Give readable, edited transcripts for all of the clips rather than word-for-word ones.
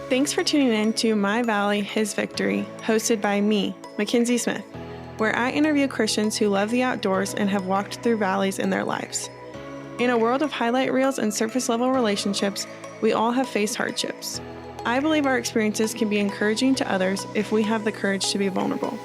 Thanks for tuning in to My Valley, His Victory, hosted by me, Mackenzie Smith, where I interview Christians who love the outdoors and have walked through valleys in their lives. In a world of highlight reels and surface-level relationships, we all have faced hardships. I believe our experiences can be encouraging to others if we have the courage to be vulnerable.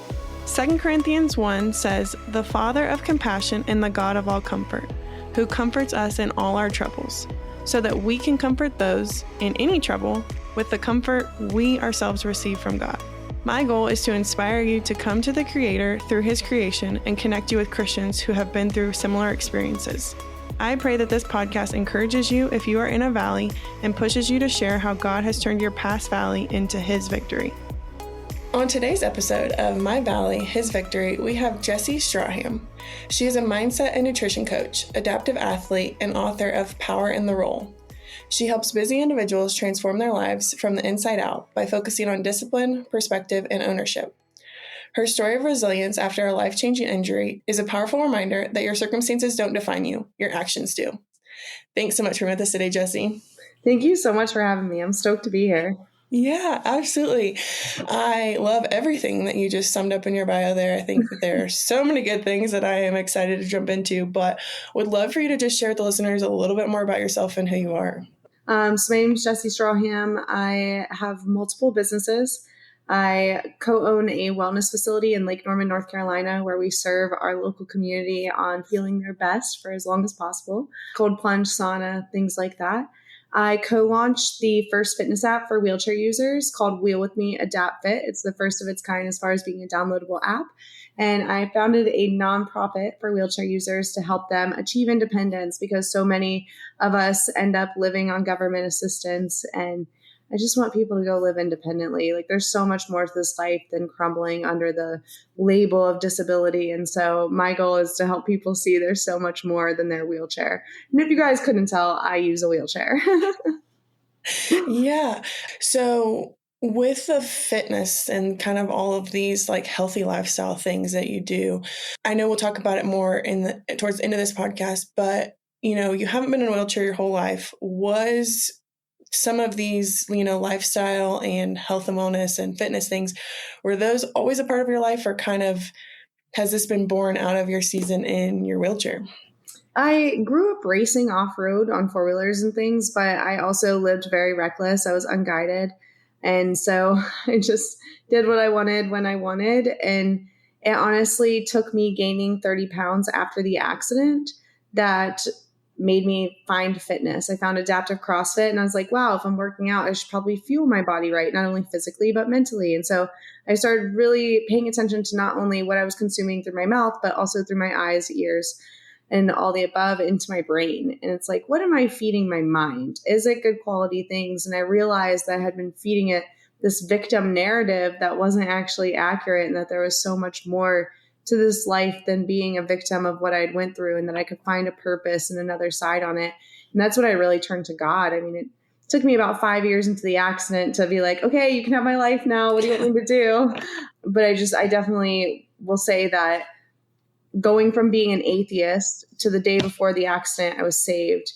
2 Corinthians 1 says, "The Father of compassion and the God of all comfort, who comforts us in all our troubles, so that we can comfort those in any trouble with the comfort we ourselves receive from God." My goal is to inspire you to come to the Creator through His creation and connect you with Christians who have been through similar experiences. I pray that this podcast encourages you if you are in a valley and pushes you to share how God has turned your past valley into His victory. On today's episode of My Valley, His Victory, we have Jesi Stracham. She is a mindset and nutrition coach, adaptive athlete, and author of Power in the Role. She helps busy individuals transform their lives from the inside out by focusing on discipline, perspective, and ownership. Her story of resilience after a life-changing injury is a powerful reminder that your circumstances don't define you, your actions do. Thanks so much for being with us today, Jesi. Thank you so much for having me. I'm stoked to be here. Yeah, absolutely. I love everything that you just summed up in your bio there. I think that there are so many good things that I am excited to jump into, but would love for you to just share with the listeners a little bit more about yourself and who you are. So my name is Jesi Stracham. I have multiple businesses. I co-own a wellness facility in Lake Norman, North Carolina, where we serve our local community on feeling their best for as long as possible. Cold plunge, sauna, things like that. I co-launched the first fitness app for wheelchair users called Wheel With Me Adapt Fit. It's the first of its kind as far as being a downloadable app. And I founded a nonprofit for wheelchair users to help them achieve independence because so many of us end up living on government assistance. And I just want people to go live independently. Like, there's so much more to this life than crumbling under the label of disability. And so my goal is to help people see there's so much more than their wheelchair. And if you guys couldn't tell, I use a wheelchair. Yeah. So with the fitness and kind of all of these like healthy lifestyle things that you do, I know we'll talk about it more towards the end of this podcast, but you haven't been in a wheelchair your whole life. Was some of these, lifestyle and health and wellness and fitness things, were those always a part of your life, or kind of has this been born out of your season in your wheelchair? I grew up racing off-road on four-wheelers and things, but I also lived very reckless. I was unguided. And so I just did what I wanted when I wanted. And it honestly took me gaining 30 pounds after the accident that made me find fitness. I found adaptive CrossFit and I was like, wow, if I'm working out, I should probably fuel my body right, not only physically, but mentally. And so I started really paying attention to not only what I was consuming through my mouth, but also through my eyes, ears, and all the above into my brain. And it's like, what am I feeding my mind? Is it good quality things? And I realized that I had been feeding it this victim narrative that wasn't actually accurate, and that there was so much more to this life than being a victim of what I'd went through, and that I could find a purpose and another side on it. And that's when I really turned to God. I mean, it took me about 5 years into the accident to be like, okay, you can have my life now. What do you want me to do? But I definitely will say that going from being an atheist to the day before the accident, I was saved,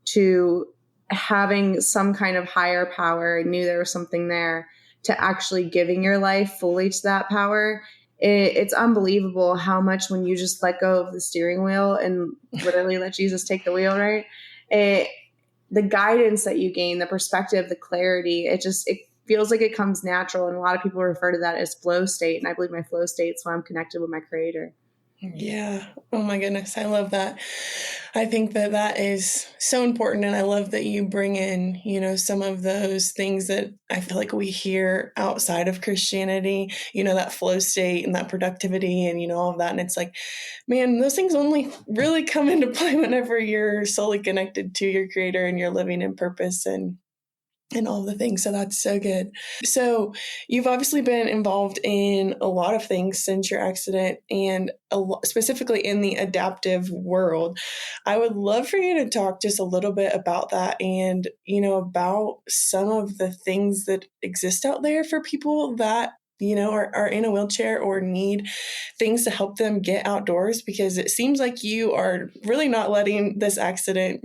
to having some kind of higher power, I knew there was something there, to actually giving your life fully to that power. It's unbelievable how much, when you just let go of the steering wheel and literally let Jesus take the wheel, right? The guidance that you gain, the perspective, the clarity, it feels like it comes natural. And a lot of people refer to that as flow state. And I believe my flow state is when I'm connected with my Creator. Yeah. Oh my goodness. I love that. I think that is so important. And I love that you bring in, some of those things that I feel like we hear outside of Christianity, that flow state and that productivity and, all of that. And it's like, man, those things only really come into play whenever you're solely connected to your Creator and you're living in purpose and all the things. So that's so good. So you've obviously been involved in a lot of things since your accident, and specifically in the adaptive world. I would love for you to talk just a little bit about that and, about some of the things that exist out there for people that, are in a wheelchair or need things to help them get outdoors, because it seems like you are really not letting this accident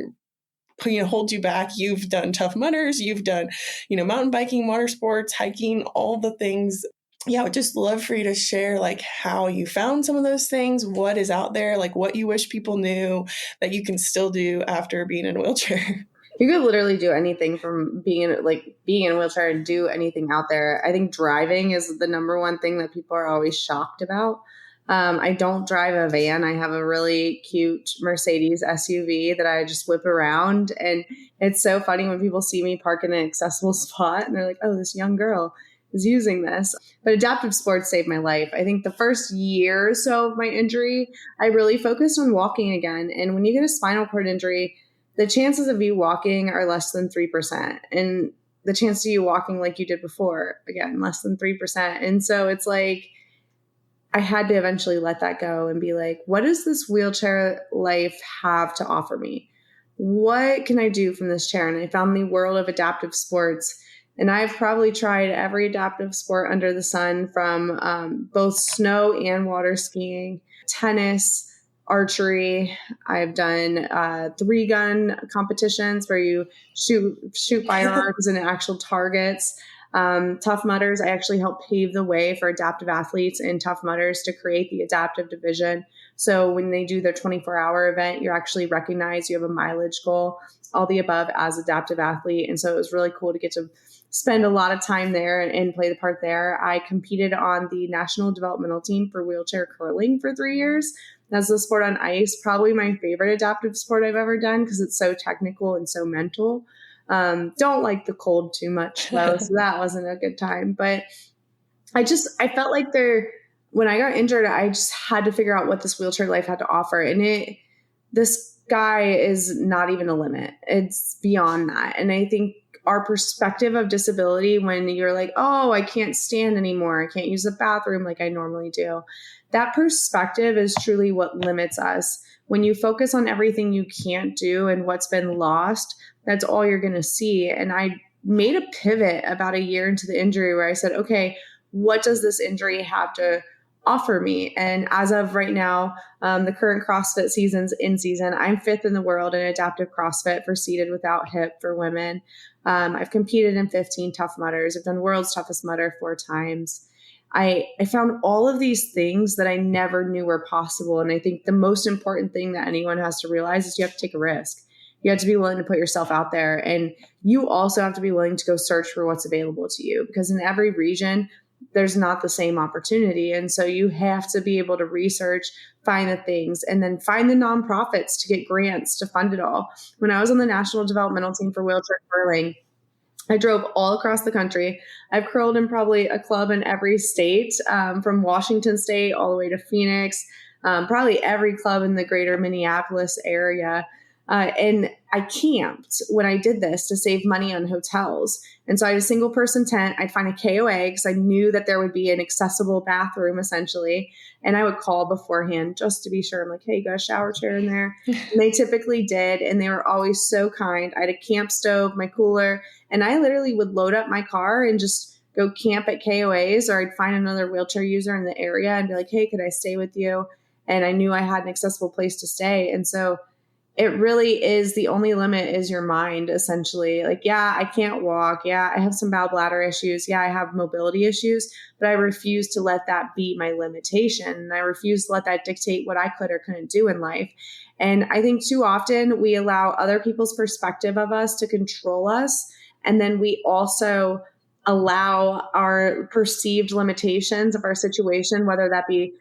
hold you back. You've done Tough Mudders, you've done, mountain biking, water sports, hiking, all the things. Yeah, I would just love for you to share like how you found some of those things, what is out there, like what you wish people knew that you can still do after being in a wheelchair. You could literally do anything from being in a wheelchair and do anything out there. I think driving is the number one thing that people are always shocked about. I don't drive a van. I have a really cute Mercedes SUV that I just whip around. And it's so funny when people see me park in an accessible spot and they're like, oh, this young girl is using this. But adaptive sports saved my life. I think the first year or so of my injury, I really focused on walking again. And when you get a spinal cord injury, the chances of you walking are less than 3%. And the chance of you walking like you did before, again, less than 3%. And so it's like, I had to eventually let that go and be like, what does this wheelchair life have to offer me? What can I do from this chair? And I found the world of adaptive sports. And I've probably tried every adaptive sport under the sun, from both snow and water skiing, tennis, archery. I've done 3-gun competitions where you shoot firearms and actual targets. Tough Mudders, I actually helped pave the way for adaptive athletes in Tough Mudders to create the adaptive division. So when they do their 24-hour event, you're actually recognized, you have a mileage goal, all the above as adaptive athlete. And so it was really cool to get to spend a lot of time there and play the part there. I competed on the national developmental team for wheelchair curling for 3 years. That's the sport on ice, probably my favorite adaptive sport I've ever done because it's so technical and so mental. Don't like the cold too much though, so that wasn't a good time. But I felt like when I got injured, I just had to figure out what this wheelchair life had to offer. And this guy is not even a limit. It's beyond that. And I think our perspective of disability, when you're like, oh, I can't stand anymore, I can't use the bathroom like I normally do, that perspective is truly what limits us. When you focus on everything you can't do and what's been lost, that's all you're going to see. And I made a pivot about a year into the injury where I said, okay, what does this injury have to offer me? And as of right now, the current CrossFit season's in season. I'm 5th in the world in adaptive CrossFit for seated without hip for women. I've competed in 15 Tough Mudders. I've done World's Toughest Mudder 4 times. I found all of these things that I never knew were possible. And I think the most important thing that anyone has to realize is you have to take a risk. You have to be willing to put yourself out there. And you also have to be willing to go search for what's available to you, because in every region, there's not the same opportunity. And so you have to be able to research, find the things, and then find the nonprofits to get grants to fund it all. When I was on the national developmental team for wheelchair curling, I drove all across the country. I've curled in probably a club in every state, from Washington State all the way to Phoenix, probably every club in the greater Minneapolis area. And I camped when I did this to save money on hotels. And so I had a single person tent. I'd find a KOA because I knew that there would be an accessible bathroom essentially. And I would call beforehand just to be sure. I'm like, hey, you got a shower chair in there? And they typically did. And they were always so kind. I had a camp stove, my cooler, and I literally would load up my car and just go camp at KOAs, or I'd find another wheelchair user in the area and be like, hey, could I stay with you? And I knew I had an accessible place to stay. And so it really is, the only limit is your mind, essentially. Like, yeah, I can't walk. Yeah, I have some bowel bladder issues. Yeah, I have mobility issues, but I refuse to let that be my limitation. And I refuse to let that dictate what I could or couldn't do in life. And I think too often we allow other people's perspective of us to control us. And then we also allow our perceived limitations of our situation, whether that be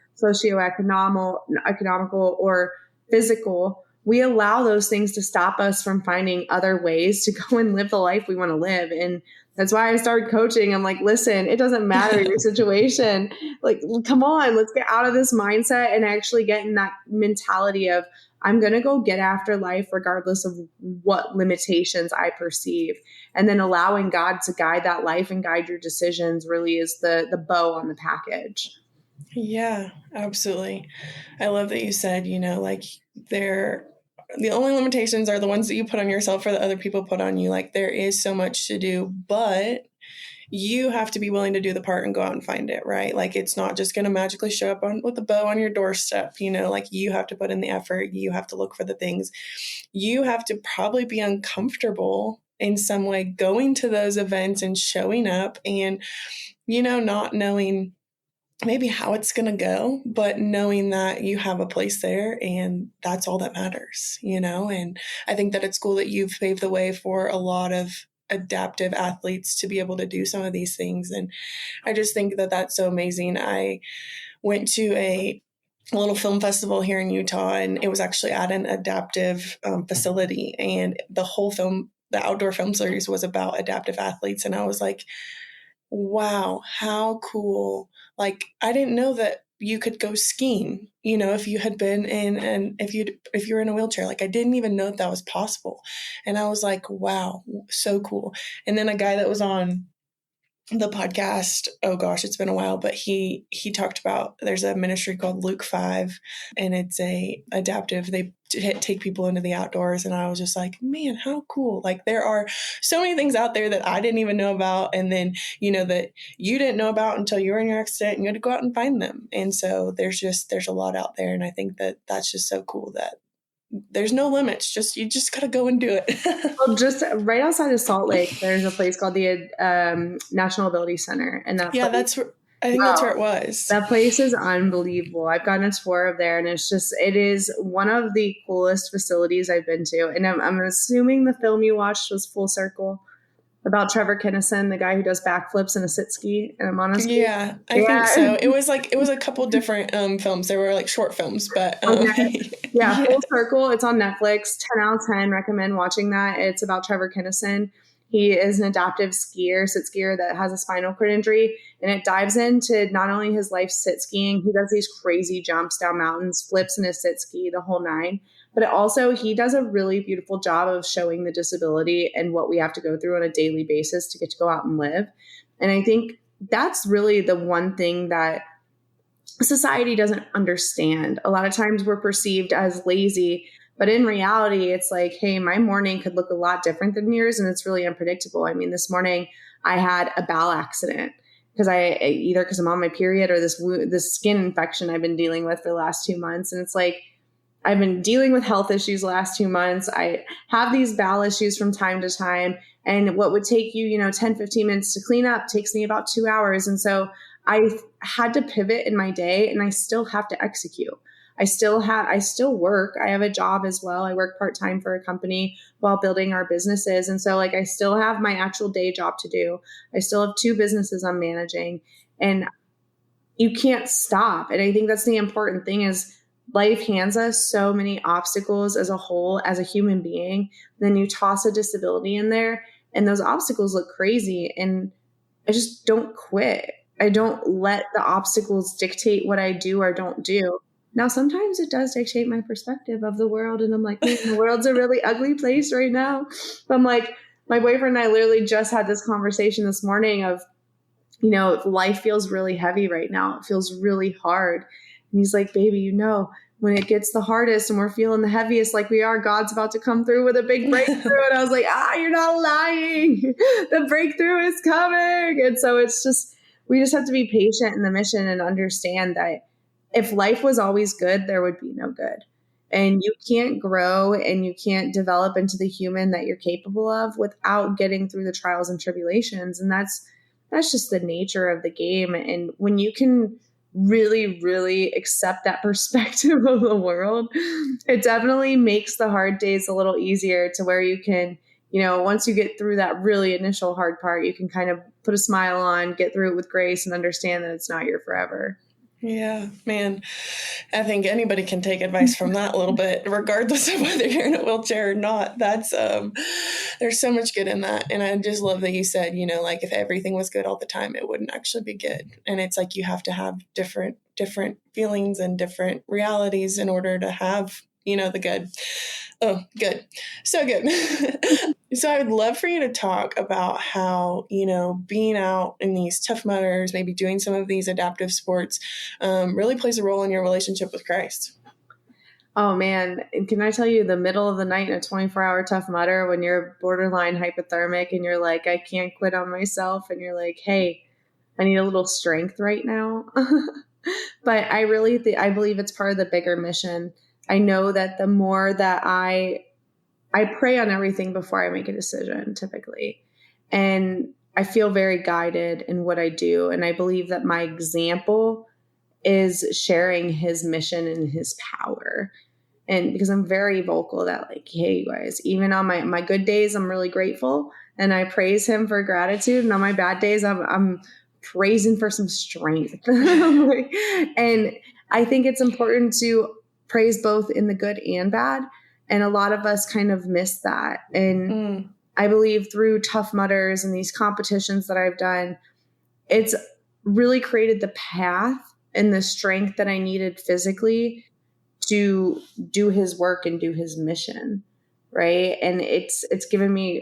economical or physical. We allow those things to stop us from finding other ways to go and live the life we want to live. And that's why I started coaching. I'm like, listen, it doesn't matter your situation. Like, come on, let's get out of this mindset and actually get in that mentality of, I'm going to go get after life regardless of what limitations I perceive. And then allowing God to guide that life and guide your decisions really is the bow on the package. Yeah, absolutely. I love that you said, like there the only limitations are the ones that you put on yourself or that other people put on you. Like, there is so much to do, but you have to be willing to do the part and go out and find it, right? Like, it's not just going to magically show up with a bow on your doorstep, like you have to put in the effort. You have to look for the things. You have to probably be uncomfortable in some way going to those events and showing up and, not knowing maybe how it's going to go, but knowing that you have a place there and that's all that matters, and I think that it's cool that you've paved the way for a lot of adaptive athletes to be able to do some of these things. And I just think that that's so amazing. I went to a little film festival here in Utah, and it was actually at an adaptive facility, and the outdoor film series was about adaptive athletes. And I was like, wow, how cool. Like, I didn't know that you could go skiing, if you had been in, and if you're in a wheelchair. Like, I didn't even know that was possible. And I was like, wow, so cool. And then a guy that was on the podcast, oh gosh, it's been a while, but he talked about, there's a ministry called Luke 5, and it's a adaptive. They take people into the outdoors, and I was just like, man, how cool. Like, there are so many things out there that I didn't even know about, and then that you didn't know about until you were in your accident, and you had to go out and find them. And so there's a lot out there, and I think that that's just so cool that there's no limits. You just got to go and do it. Well, just right outside of Salt Lake, there's a place called the National Ability Center. And I think that's where it was. That place is unbelievable. I've gotten a tour of there, and it is one of the coolest facilities I've been to. And I'm assuming the film you watched was Full Circle, about Trevor Kinnison, the guy who does backflips in a sit ski and a monoski. Yeah, I think so. It was a couple different films. They were like short films, but okay. Yeah, Full Circle. It's on Netflix. 10 out of 10. Recommend watching that. It's about Trevor Kinnison. He is an adaptive sit skier that has a spinal cord injury, and it dives into not only his life sit skiing. He does these crazy jumps down mountains, flips in a sit ski, the whole nine. But he does a really beautiful job of showing the disability and what we have to go through on a daily basis to get to go out and live. And I think that's really the one thing that society doesn't understand. A lot of times we're perceived as lazy, but in reality, it's like, hey, my morning could look a lot different than yours, and it's really unpredictable. I mean, this morning I had a bowel accident because I'm on my period or this skin infection I've been dealing with for the last 2 months. And it's like, I've been dealing with health issues the last 2 months. I have these bowel issues from time to time. And what would take you, 10, 15 minutes to clean up takes me about 2 hours. And so I've had to pivot in my day, and I still have to execute. I still work. I have a job as well. I work part-time for a company while building our businesses. And so I still have my actual day job to do. I still have 2 businesses I'm managing, and you can't stop. And I think that's the important thing is, life hands us so many obstacles as a whole, as a human being. Then you toss a disability in there, and those obstacles look crazy. And I just don't quit. I don't let the obstacles dictate what I do or don't do. Now, sometimes it does dictate my perspective of the world. And I'm like, man, the world's a really ugly place right now. But I'm like, my boyfriend and I literally just had this conversation this morning of, life feels really heavy right now. It feels really hard. And he's like, baby, when it gets the hardest and we're feeling the heaviest like we are, God's about to come through with a big breakthrough. And I was like, you're not lying. The breakthrough is coming. And so we just have to be patient in the mission and understand that if life was always good, there would be no good. And you can't grow and you can't develop into the human that you're capable of without getting through the trials and tribulations. And that's just the nature of the game. And when you can really, really accept that perspective of the world, it definitely makes the hard days a little easier, to where you can, once you get through that really initial hard part, you can kind of put a smile on, get through it with grace, and understand that it's not your forever. Yeah, man, I think anybody can take advice from that a little bit, regardless of whether you're in a wheelchair or not. That's, there's so much good in that. And I just love that you said, if everything was good all the time, it wouldn't actually be good. And it's like, you have to have different feelings and different realities in order to have, the good. Oh, good. So good. So I would love for you to talk about how, being out in these Tough Mudders, maybe doing some of these adaptive sports, really plays a role in your relationship with Christ. Oh man, and can I tell you, the middle of the night in a 24-hour Tough Mudder, when you're borderline hypothermic and you're like, I can't quit on myself, and you're like, hey, I need a little strength right now. But I really I believe it's part of the bigger mission. I know that the more that I pray on everything before I make a decision, typically, and I feel very guided in what I do, and I believe that my example is sharing his mission and his power. And because I'm very vocal that, like, hey, you guys, even on my good days, I'm really grateful and I praise him for gratitude. And on my bad days, I'm praising for some strength. And I think it's important to praise both in the good and bad. And a lot of us kind of miss that. And I believe through Tough Mudders and these competitions that I've done, it's really created the path and the strength that I needed physically to do his work and do his mission, right? And it's given me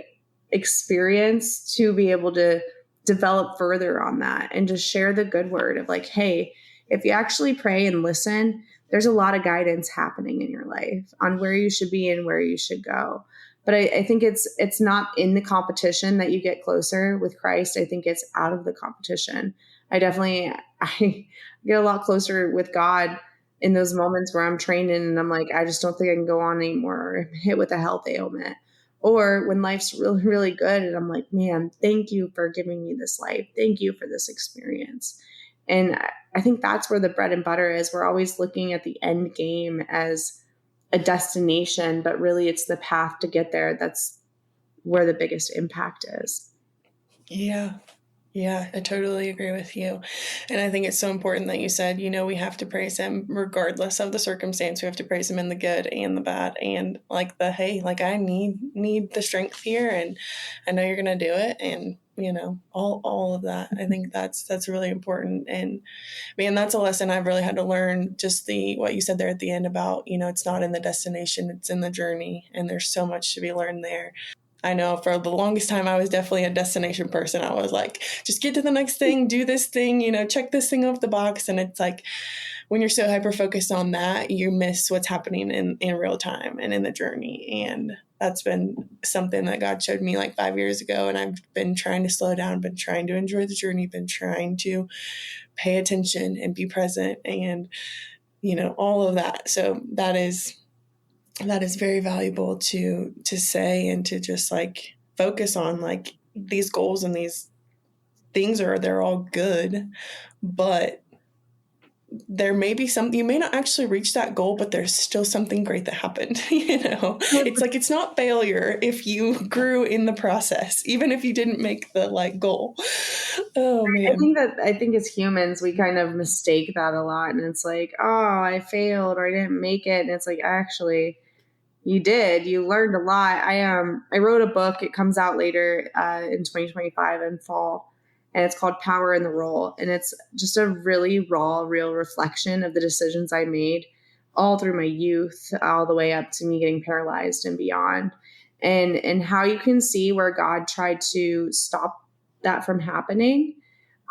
experience to be able to develop further on that and just share the good word of like, hey, if you actually pray and listen, there's a lot of guidance happening in your life on where you should be and where you should go. But I think it's not in the competition that you get closer with Christ. I think it's out of the competition. I get a lot closer with God in those moments where I'm training and I'm like, I just don't think I can go on anymore, or I'm hit with a health ailment. Or when life's really, really good and I'm like, man, thank you for giving me this life. Thank you for this experience. And I think that's where the bread and butter is. We're always looking at the end game as a destination, but really it's the path to get there. That's where the biggest impact is. Yeah, I totally agree with you. And I think it's so important that you said, we have to praise him regardless of the circumstance. We have to praise him in the good and the bad, and like the, hey, like I need the strength here, and I know you're going to do it. And, all of that. I think that's really important. And man, that's a lesson I've really had to learn, just what you said there at the end about, it's not in the destination, it's in the journey. And there's so much to be learned there. I know for the longest time, I was definitely a destination person. I was like, just get to the next thing, do this thing, check this thing off the box. And it's like, when you're so hyper-focused on that, you miss what's happening in real time and in the journey. And that's been something that God showed me like 5 years ago. And I've been trying to slow down, been trying to enjoy the journey, been trying to pay attention and be present and, all of that. So that is very valuable to say, and to just like focus on, like, these goals and these things they're all good, but there may be you may not actually reach that goal, but there's still something great that happened. It's like, it's not failure if you grew in the process, even if you didn't make the goal. Oh man. I think as humans, we kind of mistake that a lot. And it's like, oh, I failed or I didn't make it. And it's like, actually, you did. You learned a lot. I wrote a book. It comes out later in 2025 in fall, and it's called Power in the Role. And it's just a really raw, real reflection of the decisions I made all through my youth, all the way up to me getting paralyzed and beyond, and how you can see where God tried to stop that from happening.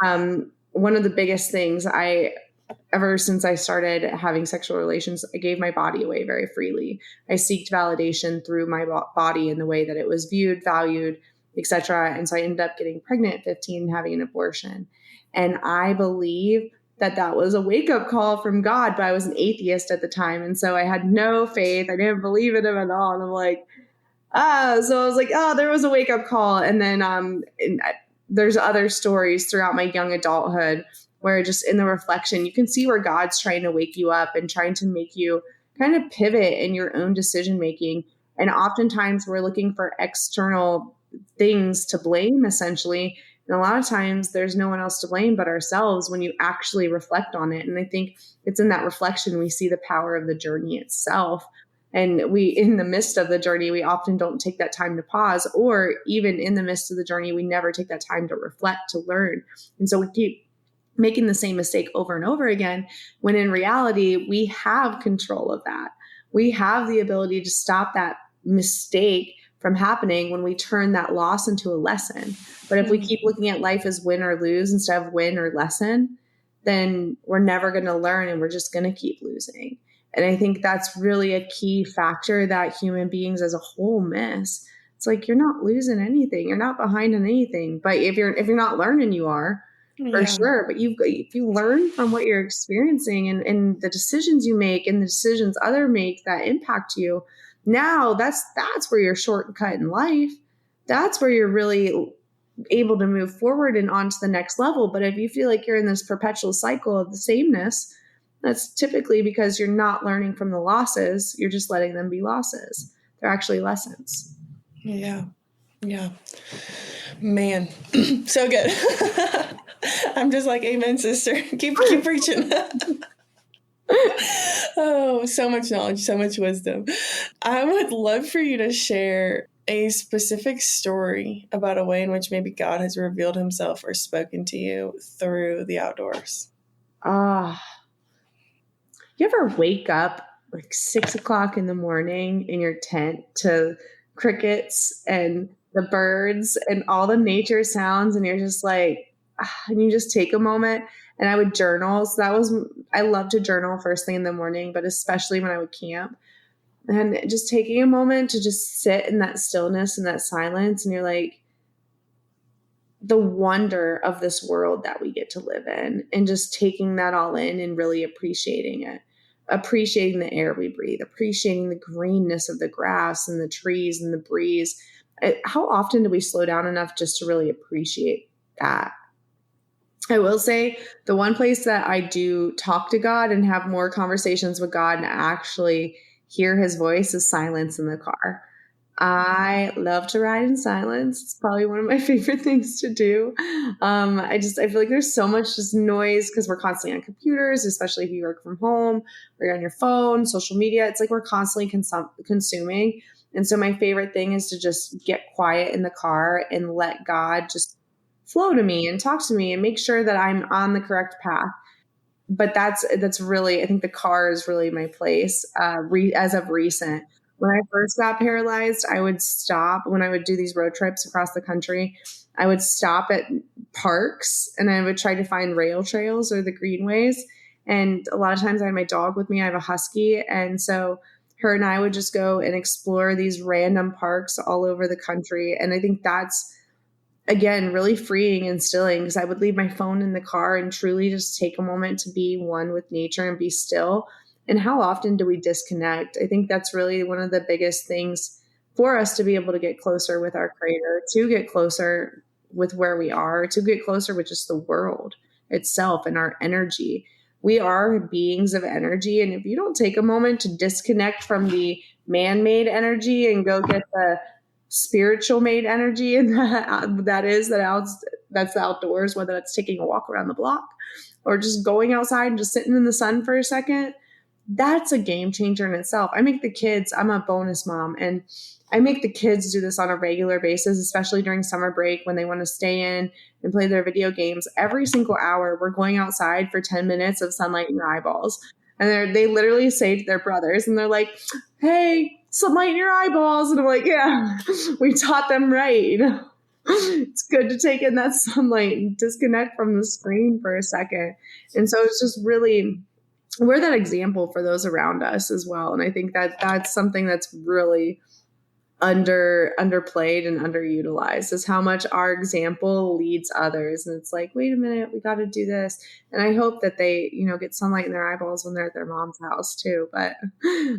One of the biggest things ever since I started having sexual relations, I gave my body away very freely. I seeked validation through my body in the way that it was viewed, valued, etc. And so I ended up getting pregnant at 15 and having an abortion. And I believe that was a wake-up call from God, but I was an atheist at the time. And so I had no faith. I didn't believe in him at all. And I'm like, so I was like, there was a wake-up call. And then there's other stories throughout my young adulthood where just in the reflection, you can see where God's trying to wake you up and trying to make you kind of pivot in your own decision-making. And oftentimes we're looking for external things to blame, essentially. And a lot of times there's no one else to blame but ourselves when you actually reflect on it. And I think it's in that reflection we see the power of the journey itself. And in the midst of the journey, we often don't take that time to pause, or even in the midst of the journey, we never take that time to reflect, to learn. And so we keep making the same mistake over and over again, when in reality, we have control of that. We have the ability to stop that mistake from happening when we turn that loss into a lesson. But if we keep looking at life as win or lose instead of win or lesson, then we're never going to learn, and we're just going to keep losing. And I think that's really a key factor that human beings as a whole miss. It's like, you're not losing anything. You're not behind on anything. But if you're not learning, you are for Yeah. sure. But if you learn from what you're experiencing and the decisions you make and the decisions other make that impact you, now that's where you're shortcut in life. That's where you're really able to move forward and on to the next level. But if you feel like you're in this perpetual cycle of the sameness, that's typically because you're not learning from the losses. You're just letting them be losses. They're actually lessons. Yeah. Yeah. Man, so good. I'm just like, amen, sister. Keep preaching. Oh, so much knowledge, so much wisdom. I would love for you to share a specific story about a way in which maybe God has revealed himself or spoken to you through the outdoors. You ever wake up like 6:00 in the morning in your tent to crickets and the birds and all the nature sounds, and you're just like, and you just take a moment. And I would journal. So I love to journal first thing in the morning, but especially when I would camp. And just taking a moment to just sit in that stillness and that silence. And you're like, the wonder of this world that we get to live in, and just taking that all in and really appreciating it, appreciating the air we breathe, appreciating the greenness of the grass and the trees and the breeze. How often do we slow down enough just to really appreciate that? I will say the one place that I do talk to God and have more conversations with God and actually hear his voice is silence in the car. I love to ride in silence. It's probably one of my favorite things to do. I feel like there's so much just noise because we're constantly on computers, especially if you work from home or you're on your phone, social media. It's like we're constantly consuming. And so my favorite thing is to just get quiet in the car and let God just flow to me and talk to me and make sure that I'm on the correct path. But that's really, I think the car is really my place as of recent. When I first got paralyzed, I would stop when I would do these road trips across the country. I would stop at parks and I would try to find rail trails or the greenways. And a lot of times I had my dog with me. I have a husky. And so her and I would just go and explore these random parks all over the country. And I think that's, again, really freeing and stilling, because I would leave my phone in the car and truly just take a moment to be one with nature and be still. And how often do we disconnect? I think that's really one of the biggest things for us to be able to get closer with our Creator, to get closer with where we are, to get closer with just the world itself and our energy. We are beings of energy. And if you don't take a moment to disconnect from the man-made energy and go get the spiritual made energy, and that's the outdoors, whether that's taking a walk around the block or just going outside and just sitting in the sun for a second, that's a game changer in itself. I'm a bonus mom, and I make the kids do this on a regular basis, especially during summer break when they want to stay in and play their video games. Every single hour, we're going outside for 10 minutes of sunlight in your eyeballs. And they literally say to their brothers, and they're like, hey, sunlight in your eyeballs. And I'm like, yeah, we taught them right. It's good to take in that sunlight and disconnect from the screen for a second. And so it's just really, we're that example for those around us as well. And I think that that's something that's really underplayed and underutilized, is how much our example leads others. And it's like, wait a minute, we got to do this. And I hope that they, get sunlight in their eyeballs when they're at their mom's house too. But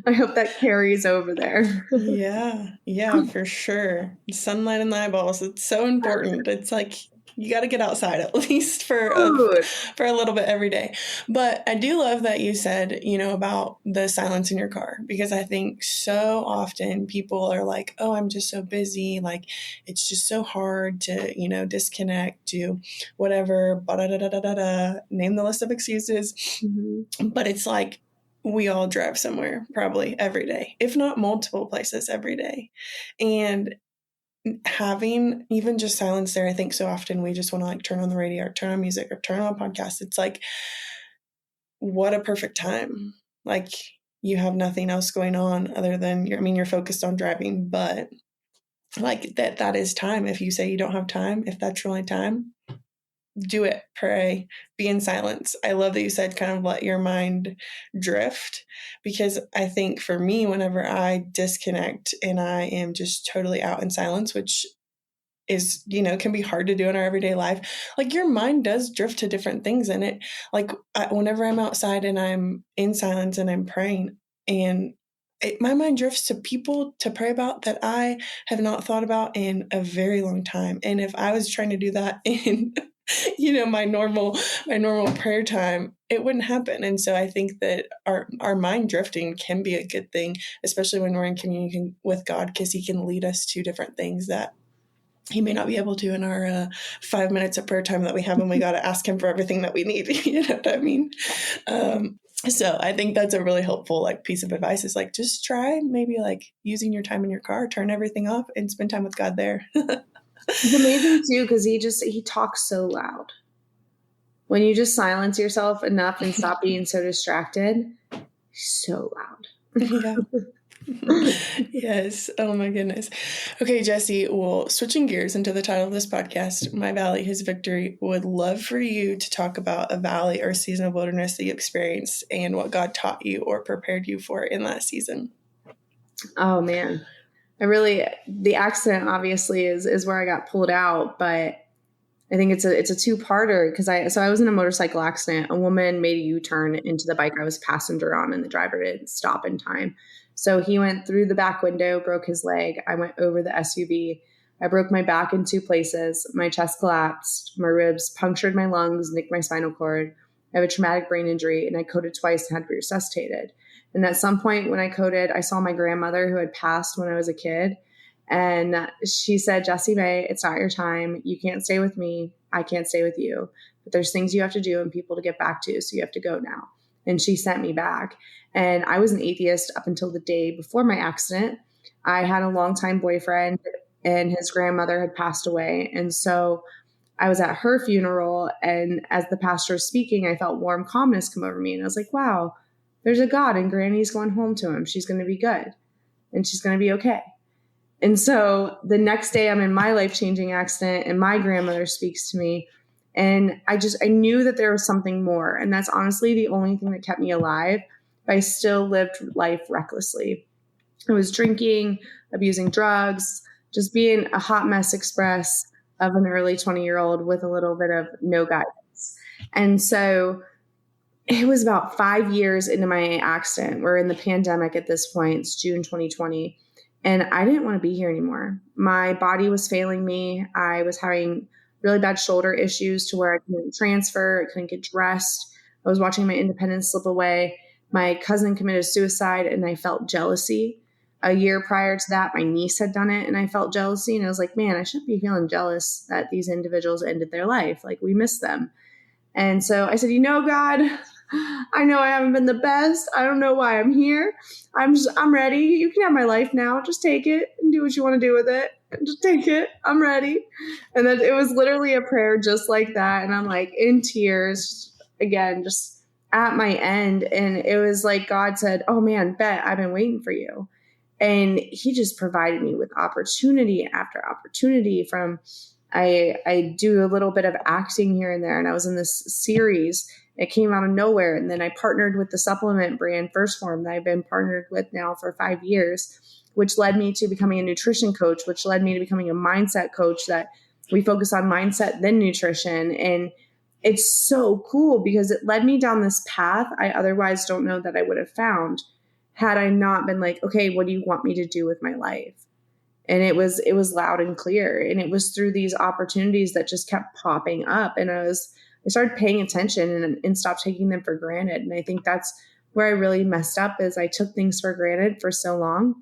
I hope that carries over there. Yeah, for sure. Sunlight in the eyeballs. It's so important. It's like, you got to get outside at least for a little bit every day. But I do love that you said, about the silence in your car, because I think so often people are like, oh, I'm just so busy. Like, it's just so hard to, disconnect, to whatever, name the list of excuses. Mm-hmm. But it's like, we all drive somewhere probably every day, if not multiple places every day. And having even just silence there, I think so often we just want to turn on the radio or turn on music or turn on a podcast. It's like, what a perfect time. Like, you have nothing else going on other than you're focused on driving, but like that is time. If you say you don't have time, if that's your only time, do it, pray, be in silence. I love that you said kind of let your mind drift, because I think for me, whenever I disconnect and I am just totally out in silence, which is, can be hard to do in our everyday life, like your mind does drift to different things in it. Like whenever I'm outside and I'm in silence and I'm praying, and my mind drifts to people to pray about that I have not thought about in a very long time. And if I was trying to do that in my normal prayer time, it wouldn't happen. And so I think that our mind drifting can be a good thing, especially when we're in communion with God, because he can lead us to different things that he may not be able to in our 5 minutes of prayer time that we have when we got to ask him for everything that we need. You know what I mean? So I think that's a really helpful piece of advice, is just try maybe using your time in your car, turn everything off and spend time with God there. It's amazing too, because he talks so loud. When you just silence yourself enough and stop being so distracted, he's so loud. Yeah. Yes. Oh my goodness. Okay, Jesse, well, switching gears into the title of this podcast, My Valley, His Victory, would love for you to talk about a valley or season of wilderness that you experienced and what God taught you or prepared you for in that season. Oh man. The accident obviously is where I got pulled out, but I think it's a two-parter, because I was in a motorcycle accident. A woman made a U-turn into the bike I was passenger on, and the driver didn't stop in time. So he went through the back window, broke his leg. I went over the SUV. I broke my back in 2 places. My chest collapsed. My ribs punctured my lungs, nicked my spinal cord. I have a traumatic brain injury, and I coded twice and had to be resuscitated. And at some point when I coded, I saw my grandmother, who had passed when I was a kid. And she said, Jessie May, it's not your time. You can't stay with me. I can't stay with you. But there's things you have to do and people to get back to. So you have to go now. And she sent me back. And I was an atheist up until the day before my accident. I had a longtime boyfriend, and his grandmother had passed away. And so I was at her funeral. And as the pastor was speaking, I felt warm calmness come over me. And I was like, wow, there's a God, and Granny's going home to him. She's going to be good. And she's going to be okay. And so the next day I'm in my life-changing accident, and my grandmother speaks to me, and I knew that there was something more. And that's honestly the only thing that kept me alive. But I still lived life recklessly. I was drinking, abusing drugs, just being a hot mess express of an early 20-year-old with a little bit of no guidance. And so it was about 5 years into my accident. We're in the pandemic at this point. It's June 2020. And I didn't want to be here anymore. My body was failing me. I was having really bad shoulder issues to where I couldn't transfer. I couldn't get dressed. I was watching my independence slip away. My cousin committed suicide, and I felt jealousy. A year prior to that, my niece had done it, and I felt jealousy. And I was like, man, I shouldn't be feeling jealous that these individuals ended their life. We miss them. And so I said, God, I know I haven't been the best. I don't know why I'm here. I'm ready. You can have my life now. Just take it and do what you want to do with it. Just take it. I'm ready. And then it was literally a prayer just like that. And I'm in tears again, just at my end. And it was like God said, oh man, Bet, I've been waiting for you. And he just provided me with opportunity after opportunity. From I do a little bit of acting here and there. And I was in this series. It came out of nowhere. And then I partnered with the supplement brand First Form that I've been partnered with now for 5 years, which led me to becoming a nutrition coach, which led me to becoming a mindset coach, that we focus on mindset, then nutrition. And it's so cool because it led me down this path I otherwise don't know that I would have found had I not been okay, what do you want me to do with my life? And it was loud and clear. And it was through these opportunities that just kept popping up. And I started paying attention and stopped taking them for granted. And I think that's where I really messed up, is I took things for granted for so long.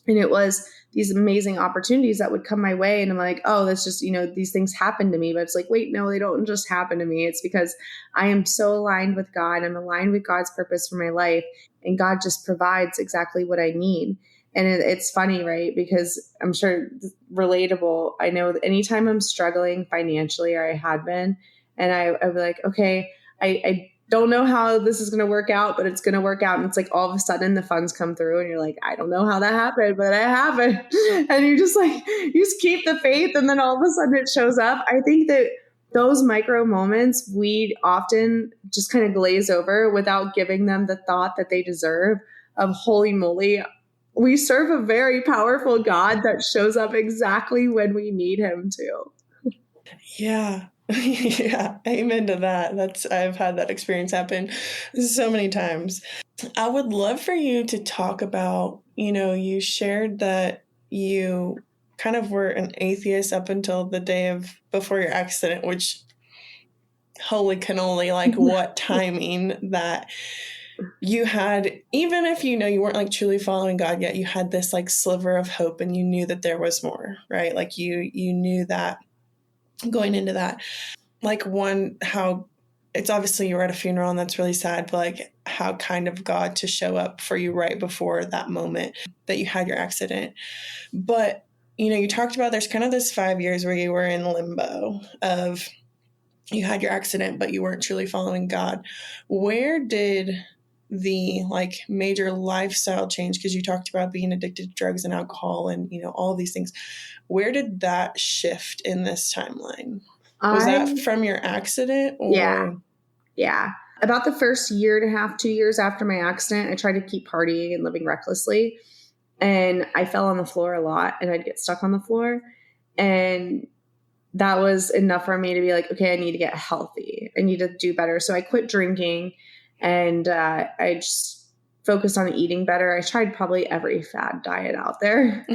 And it was these amazing opportunities that would come my way. And I'm like, oh, that's just, these things happen to me. But it's wait, no, they don't just happen to me. It's because I am so aligned with God. I'm aligned with God's purpose for my life. And God just provides exactly what I need. And it's funny, right? Because I'm sure relatable. I know that anytime I'm struggling financially, or I had been, and I'd be like, okay, I don't know how this is going to work out, but it's going to work out. And it's all of a sudden the funds come through and you're like, I don't know how that happened, but it happened. And you're just you just keep the faith. And then all of a sudden it shows up. I think that those micro moments, we often just kind of glaze over without giving them the thought that they deserve of holy moly. We serve a very powerful God that shows up exactly when we need him to. Yeah. Yeah. Amen to that. I've had that experience happen so many times. I would love for you to talk about, you shared that you kind of were an atheist up until the day before your accident, which holy cannoli, like what timing that you had, even if you weren't like truly following God yet, you had this like sliver of hope and you knew that there was more, right? Like you knew that going into that, like how it's obviously you were at a funeral and that's really sad, but like how kind of God to show up for you right before that moment that you had your accident. But, you talked about there's kind of this 5 years where you were in limbo of you had your accident, but you weren't truly following God. Where did the like major lifestyle change, because you talked about being addicted to drugs and alcohol and, all of these things, where did that shift in this timeline? Was that from your accident or? Yeah. About the first year and a half, 2 years after my accident, I tried to keep partying and living recklessly. And I fell on the floor a lot and I'd get stuck on the floor. And that was enough for me to be like, okay, I need to get healthy. I need to do better. So I quit drinking and I just focused on eating better. I tried probably every fad diet out there,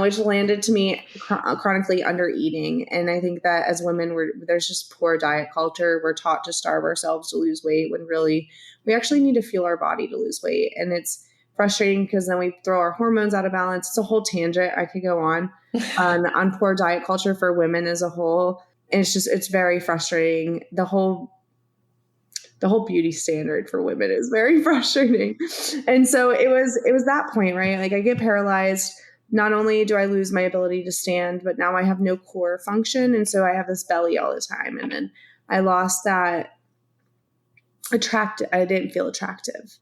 which landed to me chronically under eating. And I think that as women, there's just poor diet culture. We're taught to starve ourselves to lose weight when really we actually need to fuel our body to lose weight. And it's frustrating because then we throw our hormones out of balance. It's a whole tangent. I could go on poor diet culture for women as a whole. And it's very frustrating. The whole beauty standard for women is very frustrating. And so it was that point, right? Like I get paralyzed. Not only do I lose my ability to stand, but now I have no core function. And so I have this belly all the time. And then I lost that I didn't feel attractive.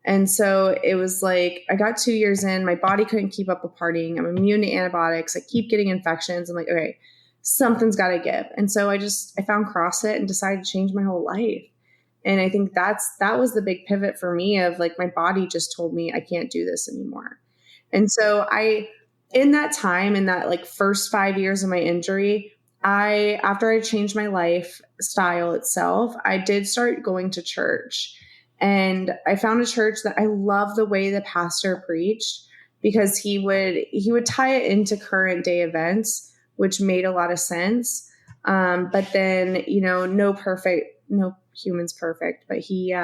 And so it was like, I got 2 years in, my body couldn't keep up with partying. I'm immune to antibiotics. I keep getting infections. I'm like, okay, something's got to give. And so I found CrossFit and decided to change my whole life. And I think that was the big pivot for me of like, my body just told me I can't do this anymore. And so in that time, in that like first 5 years of my injury, after I changed my lifestyle itself, I did start going to church. And I found a church that I love the way the pastor preached because he would tie it into current day events, which made a lot of sense. But then, no human's perfect, but he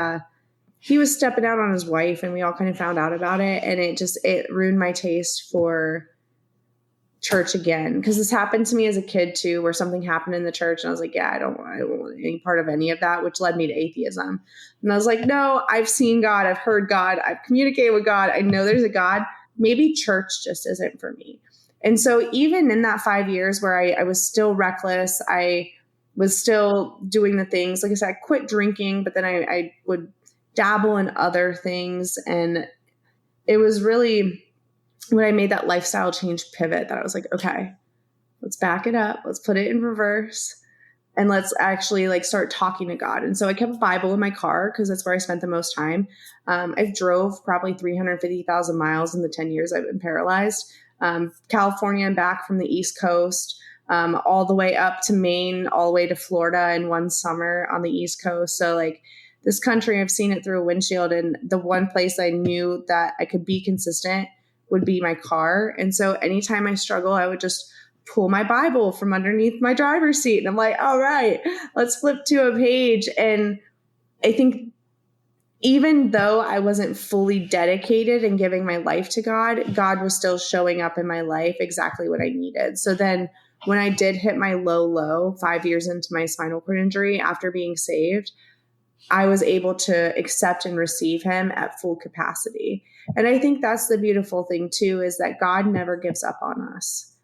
was stepping out on his wife and we all kind of found out about it. And it ruined my taste for church again. Cause this happened to me as a kid too, where something happened in the church and I was like, yeah, I don't want any part of any of that, which led me to atheism. And I was like, no, I've seen God. I've heard God. I've communicated with God. I know there's a God. Maybe church just isn't for me. And so even in that 5 years where I was still reckless, I was still doing the things, like I said, I quit drinking, but then I would dabble in other things. And it was really when I made that lifestyle change pivot that I was like, okay, let's back it up. Let's put it in reverse and let's actually like start talking to God. And so I kept a Bible in my car because that's where I spent the most time. I've drove probably 350,000 miles in the 10 years I've been paralyzed. California and back from the East Coast, all the way up to Maine, all the way to Florida in one summer on the East Coast. So like this country, I've seen it through a windshield. And the one place I knew that I could be consistent would be my car. And so anytime I struggle, I would just pull my Bible from underneath my driver's seat. And I'm like, all right, let's flip to a page. And I think even though I wasn't fully dedicated and giving my life to God, God was still showing up in my life exactly what I needed. So then when I did hit my low 5 years into my spinal cord injury after being saved, I was able to accept and receive him at full capacity. And I think that's the beautiful thing too, is that God never gives up on us.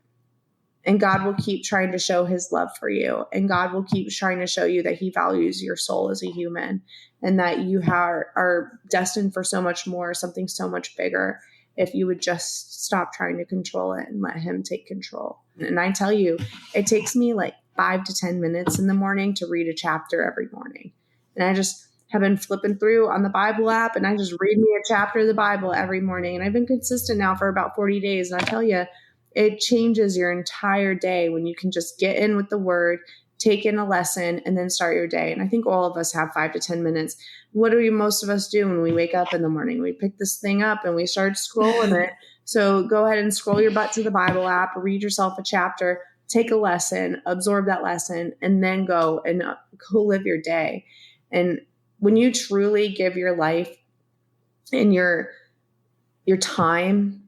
And God will keep trying to show his love for you. And God will keep trying to show you that he values your soul as a human and that you are destined for so much more, something so much bigger, if you would just stop trying to control it and let him take control. And I tell you, it takes me like 5 to 10 minutes in the morning to read a chapter every morning. And I just have been flipping through on the Bible app, and I just read me a chapter of the Bible every morning. And I've been consistent now for about 40 days. And I tell you, it changes your entire day when you can just get in with the word, take in a lesson, and then start your day. And I think all of us have 5 to 10 minutes. What do most of us do when we wake up in the morning? We pick this thing up and we start scrolling it. So go ahead and scroll your butt to the Bible app, read yourself a chapter, take a lesson, absorb that lesson, and then go live your day. And when you truly give your life and your time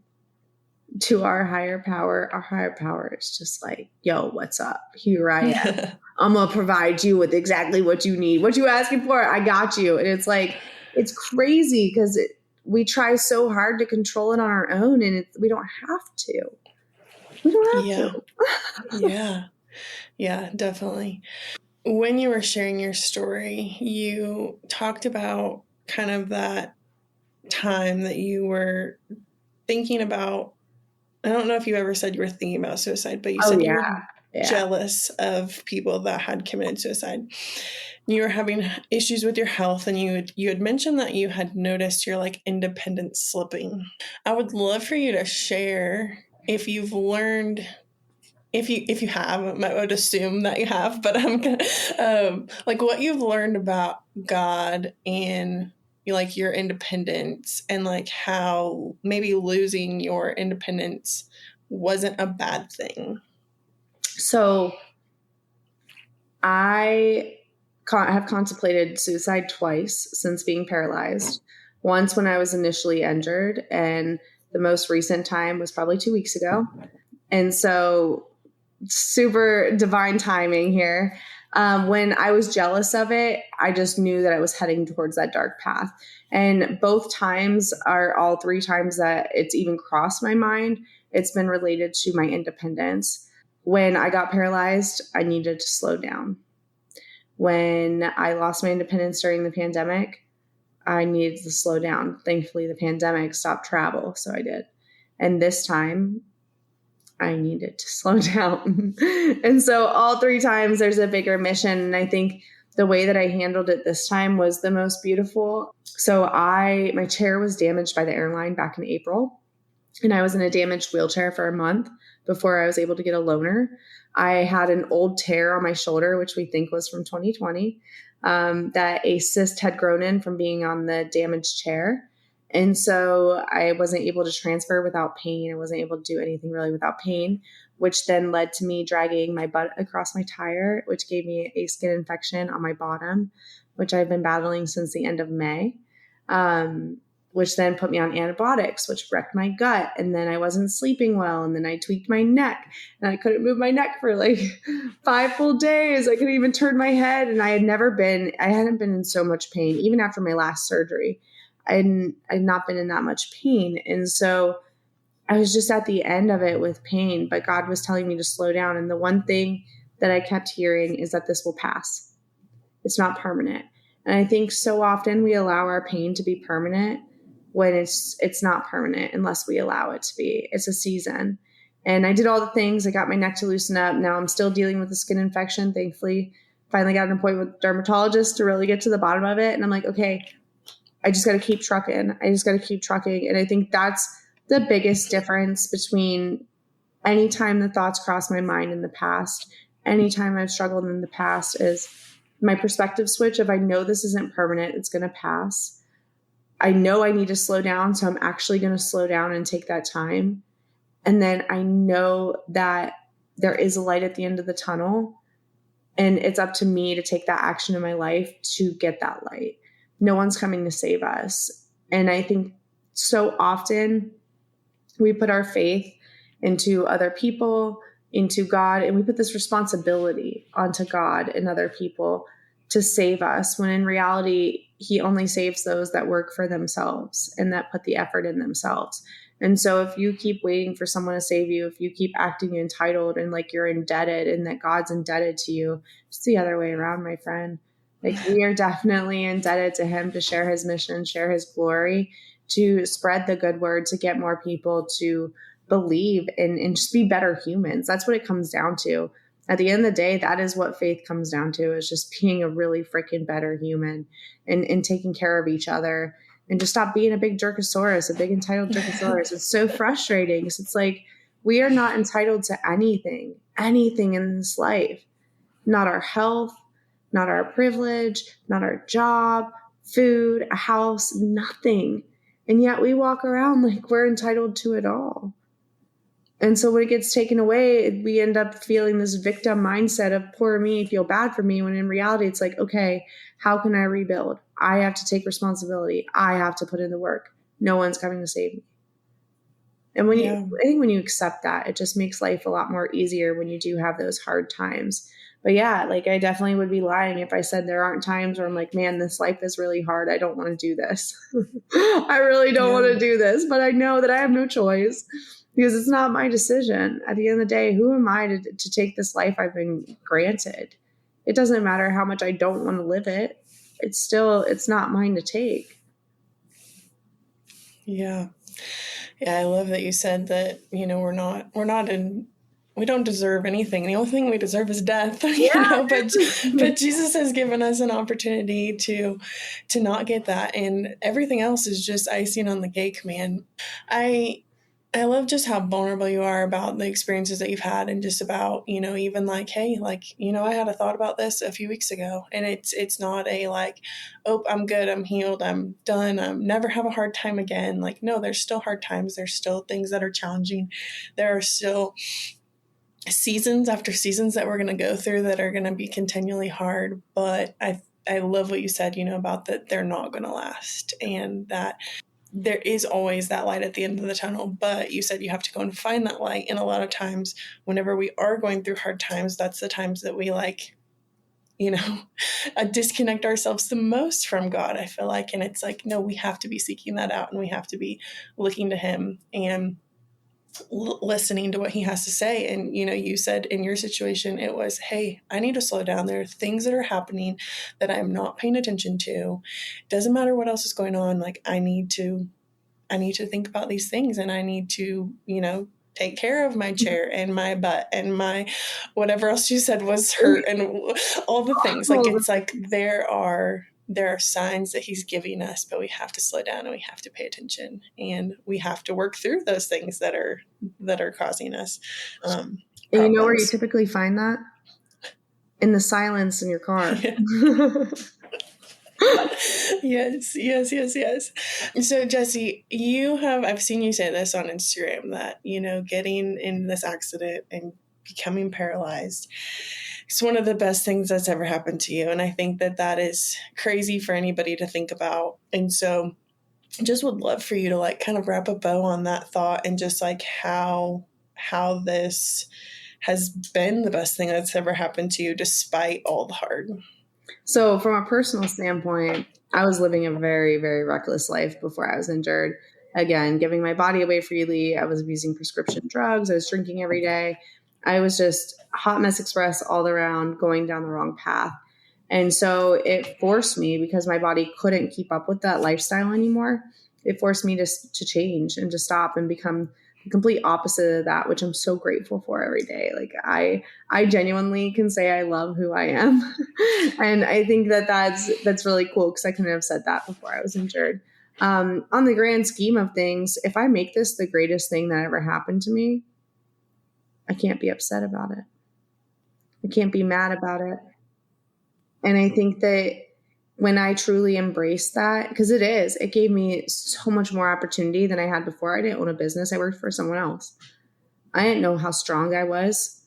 to our higher power is just like, yo, what's up? Here I am. I'm going to provide you with exactly what you need. What you asking for? I got you. And it's like, it's crazy because we try so hard to control it on our own, and we don't have to. We don't have to. Yeah, definitely. When you were sharing your story, you talked about kind of that time that you were thinking about. I don't know if you ever said you were thinking about suicide, but you said you were jealous of people that had committed suicide. You were having issues with your health, and you had mentioned that you had noticed your like independence slipping. I would love for you to share if you've learned, if you have, I would assume that you have, but I'm gonna like what you've learned about God and like your independence, and like how maybe losing your independence wasn't a bad thing. So I have contemplated suicide twice since being paralyzed. Once when I was initially injured, and the most recent time was probably 2 weeks ago. And so super divine timing here. When I was jealous of it, I just knew that I was heading towards that dark path. And both times are all 3 times that it's even crossed my mind. It's been related to my independence. When I got paralyzed, I needed to slow down. When I lost my independence during the pandemic, I needed to slow down. Thankfully, the pandemic stopped travel, so I did. And this time, I needed to slow down. And so all 3 times there's a bigger mission. And I think the way that I handled it this time was the most beautiful. So my chair was damaged by the airline back in April, and I was in a damaged wheelchair for a month before I was able to get a loaner. I had an old tear on my shoulder, which we think was from 2020, that a cyst had grown in from being on the damaged chair. And so I wasn't able to transfer without pain. I wasn't able to do anything really without pain, which then led to me dragging my butt across my tire, which gave me a skin infection on my bottom, which I've been battling since the end of May, which then put me on antibiotics, which wrecked my gut. And then I wasn't sleeping well. And then I tweaked my neck, and I couldn't move my neck for like 5 full days. I couldn't even turn my head. And I hadn't been in so much pain, even after my last surgery. I had not been in that much pain. And so I was just at the end of it with pain, but God was telling me to slow down. And the one thing that I kept hearing is that this will pass. It's not permanent. And I think so often we allow our pain to be permanent when it's not permanent unless we allow it to be. It's a season. And I did all the things. I got my neck to loosen up. Now I'm still dealing with the skin infection. Thankfully, finally got an appointment with a dermatologist to really get to the bottom of it. And I'm like, okay, I just got to keep trucking. And I think that's the biggest difference between anytime the thoughts cross my mind in the past, anytime I've struggled in the past, is my perspective switch. If I know this isn't permanent, it's going to pass. I know I need to slow down. So I'm actually going to slow down and take that time. And then I know that there is a light at the end of the tunnel, and it's up to me to take that action in my life to get that light. No one's coming to save us. And I think so often we put our faith into other people, into God, and we put this responsibility onto God and other people to save us, when in reality, He only saves those that work for themselves and that put the effort in themselves. And so if you keep waiting for someone to save you, if you keep acting entitled and like you're indebted and that God's indebted to you, it's the other way around, my friend. Like, we are definitely indebted to Him to share His mission, share His glory, to spread the good word, to get more people to believe and just be better humans. That's what it comes down to. At the end of the day, that is what faith comes down to, is just being a really freaking better human and taking care of each other, and just stop being a big jerkosaurus, a big entitled jerkosaurus. It's so frustrating because it's like, we are not entitled to anything in this life. Not our health, not our privilege, not our job, food, a house, nothing. And yet we walk around like we're entitled to it all. And so when it gets taken away, we end up feeling this victim mindset of poor me, feel bad for me, when in reality, it's like, okay, how can I rebuild? I have to take responsibility. I have to put in the work. No one's coming to save me. And I think when you accept that, it just makes life a lot more easier when you do have those hard times. But yeah, like, I definitely would be lying if I said there aren't times where I'm like, man, this life is really hard. I don't want to do this. I really don't want to do this, but I know that I have no choice because it's not my decision. At the end of the day, who am I to take this life I've been granted? It doesn't matter how much I don't want to live it. It's not mine to take. Yeah. Yeah, I love that you said that, we don't deserve anything. The only thing we deserve is death, but Jesus has given us an opportunity to not get that. And everything else is just icing on the cake, man. I love just how vulnerable you are about the experiences that you've had, and just about, even like, hey, like, I had a thought about this a few weeks ago, and it's not a like, oh, I'm good, I'm healed, I'm done, never have a hard time again. Like, no, there's still hard times. There's still things that are challenging. There are still seasons after seasons that we're going to go through that are going to be continually hard. But I love what you said, about that they're not going to last, and that there is always that light at the end of the tunnel. But you said you have to go and find that light. And a lot of times, whenever we are going through hard times, that's the times that we disconnect ourselves the most from God, I feel like. And it's like, no, we have to be seeking that out, and we have to be looking to him and listening to what he has to say. And, you said in your situation, it was, hey, I need to slow down. There are things that are happening that I'm not paying attention to. Doesn't matter what else is going on. Like, I need to think about these things, and I need to, take care of my chair and my butt and my whatever else you said was hurt, and all the things. Like, it's like there are signs that he's giving us, but we have to slow down, and we have to pay attention, and we have to work through those things that are causing us and you know where you typically find that? In the silence in your car. Yeah. Yes. So, Jesi, I've seen you say this on Instagram that, getting in this accident and becoming paralyzed, it's one of the best things that's ever happened to you. And I think that is crazy for anybody to think about. And so just would love for you to like kind of wrap a bow on that thought, and just like how this has been the best thing that's ever happened to you despite all the hard. So from a personal standpoint, I was living a very, very reckless life before I was injured. Again, giving my body away freely. I was abusing prescription drugs. I was drinking every day. I was just hot mess express all around, going down the wrong path. And so it forced me, because my body couldn't keep up with that lifestyle anymore, it forced me to change and to stop and become the complete opposite of that, which I'm so grateful for every day. Like, I genuinely can say I love who I am. And I think that's really cool, because I couldn't have said that before I was injured. On the grand scheme of things, if I make this the greatest thing that ever happened to me, I can't be upset about it. I can't be mad about it. And I think that when I truly embrace that, because it gave me so much more opportunity than I had before. I didn't own a business. I worked for someone else. I didn't know how strong I was.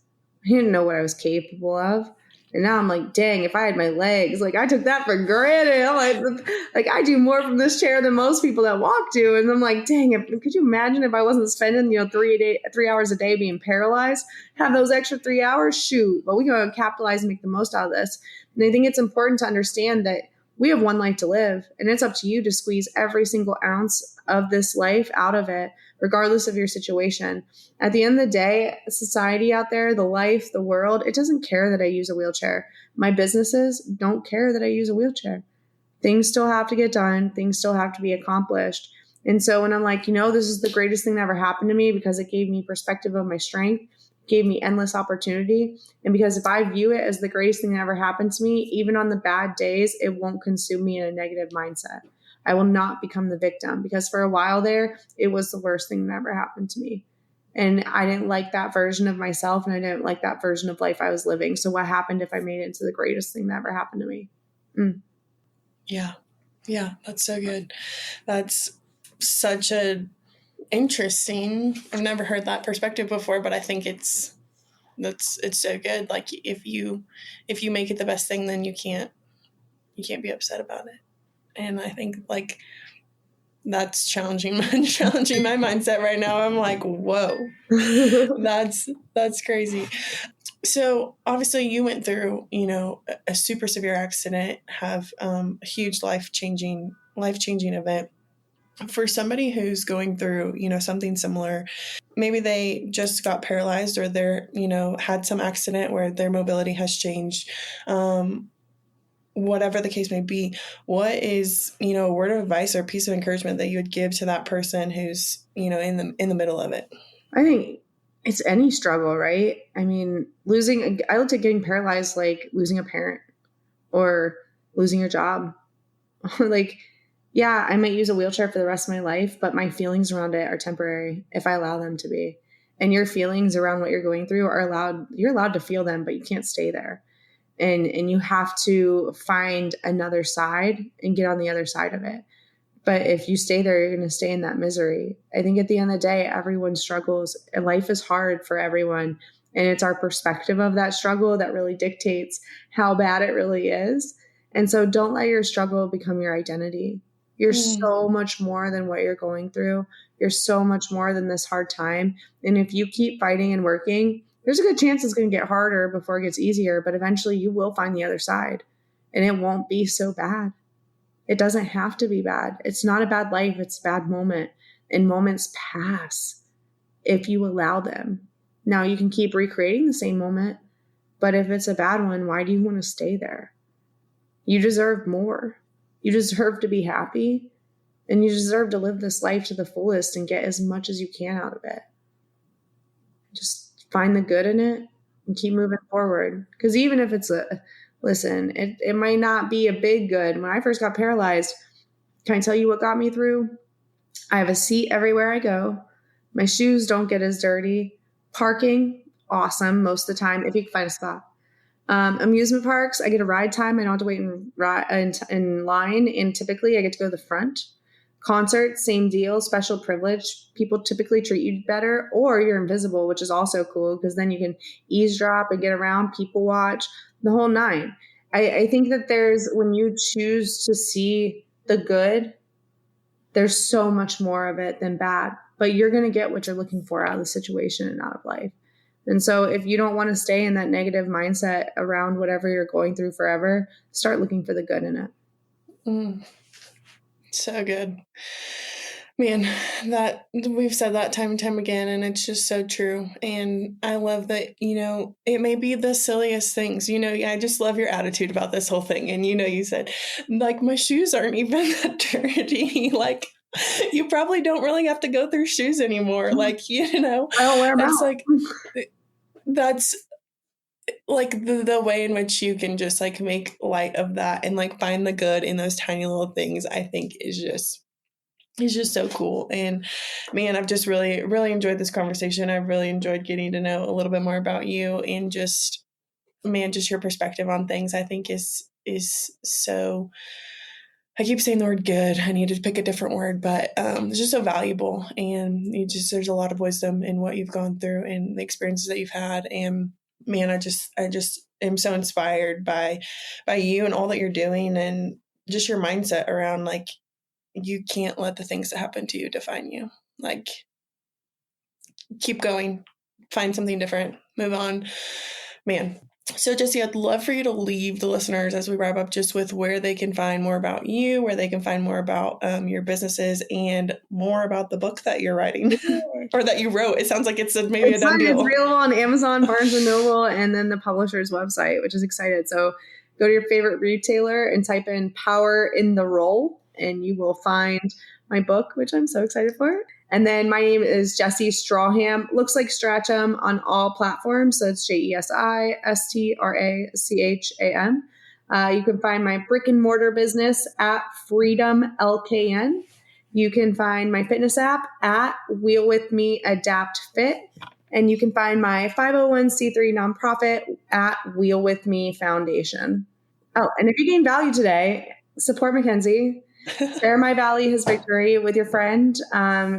I didn't know what I was capable of. And now I'm like, dang, if I had my legs, like I took that for granted. I'm like I do more from this chair than most people that walk do. And I'm like, dang, could you imagine if I wasn't spending, 3 hours a day being paralyzed, have those extra 3 hours? Shoot. But we can capitalize and make the most out of this. And I think it's important to understand that we have one life to live, and it's up to you to squeeze every single ounce of this life out of it, regardless of your situation. At the end of the day, society out there, the life, the world, it doesn't care that I use a wheelchair. My businesses don't care that I use a wheelchair. Things still have to get done. Things still have to be accomplished. And so when I'm like, this is the greatest thing that ever happened to me because it gave me perspective of my strength, gave me endless opportunity. And because if I view it as the greatest thing that ever happened to me, even on the bad days, it won't consume me in a negative mindset. I will not become the victim, because for a while there, it was the worst thing that ever happened to me. And I didn't like that version of myself, and I didn't like that version of life I was living. So what happened if I made it into the greatest thing that ever happened to me? Yeah. Yeah. That's so good. That's such a interesting, I've never heard that perspective before, but I think it's so good. Like if you make it the best thing, then you can't be upset about it. And I think like that's challenging my mindset right now. I'm like, whoa, that's crazy. So obviously you went through, a super severe accident, have a huge life-changing event. For somebody who's going through, something similar, maybe they just got paralyzed, or they're, had some accident where their mobility has changed, whatever the case may be, what is, a word of advice or piece of encouragement that you would give to that person who's, in the middle of it? I think it's any struggle, right? I mean, I looked at getting paralyzed like losing a parent or losing your job. Like, yeah, I might use a wheelchair for the rest of my life, but my feelings around it are temporary if I allow them to be. And your feelings around what you're going through you're allowed to feel them, but you can't stay there. And you have to find another side and get on the other side of it. But if you stay there, you're going to stay in that misery. I think at the end of the day, everyone struggles. Life is hard for everyone. And it's our perspective of that struggle that really dictates how bad it really is. And so don't let your struggle become your identity. You're so much more than what you're going through. You're so much more than this hard time. And if you keep fighting and working, there's a good chance it's going to get harder before it gets easier. But eventually you will find the other side, and it won't be so bad. It doesn't have to be bad. It's not a bad life. It's a bad moment. And moments pass if you allow them. Now you can keep recreating the same moment, but if it's a bad one, why do you want to stay there? You deserve more. You deserve to be happy, and you deserve to live this life to the fullest and get as much as you can out of it. Just find the good in it and keep moving forward. Because even if it's listen, it might not be a big good. When I first got paralyzed, can I tell you what got me through? I have a seat everywhere I go. My shoes don't get as dirty. Parking, awesome most of the time, if you can find a spot. Amusement parks, I get a ride time. I don't have to wait in line, and typically I get to go to the front. Concerts, same deal, special privilege. People typically treat you better, or you're invisible, which is also cool because then you can eavesdrop and get around, people watch, the whole nine. I think that when you choose to see the good, there's so much more of it than bad, but you're going to get what you're looking for out of the situation and out of life. And so if you don't want to stay in that negative mindset around whatever you're going through forever, start looking for the good in it. So good. Man, that we've said that time and time again, and it's just so true. And I love that, it may be the silliest things, I just love your attitude about this whole thing. And, you said, like, my shoes aren't even that dirty. Like, you probably don't really have to go through shoes anymore. Like, I don't wear them out. Like, that's like the way in which you can just like make light of that and like find the good in those tiny little things, I think is just so cool. And man, I've just really, really enjoyed this conversation. I've really enjoyed getting to know a little bit more about you, and just your perspective on things, I think is so, I keep saying the word good. I need to pick a different word, but it's just so valuable. And there's a lot of wisdom in what you've gone through and the experiences that you've had. And man, I just am so inspired by you and all that you're doing, and just your mindset around like, you can't let the things that happen to you define you. Like, keep going, find something different, move on, man. So Jesse, I'd love for you to leave the listeners as we wrap up just with where they can find more about you, where they can find more about your businesses, and more about the book that you're writing or that you wrote. It sounds like it's maybe a done deal. It's available on Amazon, Barnes & Noble, and then the publisher's website, which is excited. So go to your favorite retailer and type in Power in the Role, and you will find my book, which I'm so excited for. And then my name is Jesi Stracham. Looks like Stracham on all platforms. So it's JesiStracham. You can find my brick and mortar business at Freedom LKN. You can find my fitness app at Wheel With Me Adapt Fit. And you can find my 501c3 nonprofit at Wheel With Me Foundation. Oh, and if you gain value today, support Mackenzie. Share my value, his victory with your friend.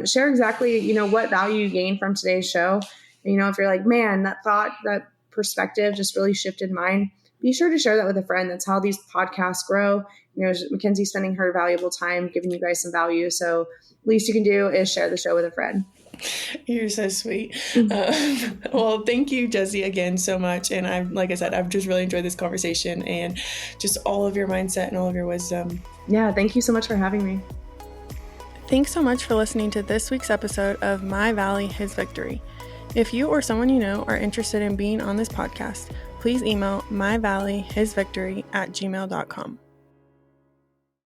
Share exactly, what value you gain from today's show. If you're like, man, that thought, that perspective just really shifted mine, be sure to share that with a friend. That's how these podcasts grow. Mackenzie's spending her valuable time giving you guys some value. So least you can do is share the show with a friend. You're so sweet. Well, thank you, Jesi, again so much. And like I said, I've just really enjoyed this conversation and just all of your mindset and all of your wisdom. Yeah, thank you so much for having me. Thanks so much for listening to this week's episode of My Valley, His Victory. If you or someone you know are interested in being on this podcast, please email myvalleyhisvictory@gmail.com.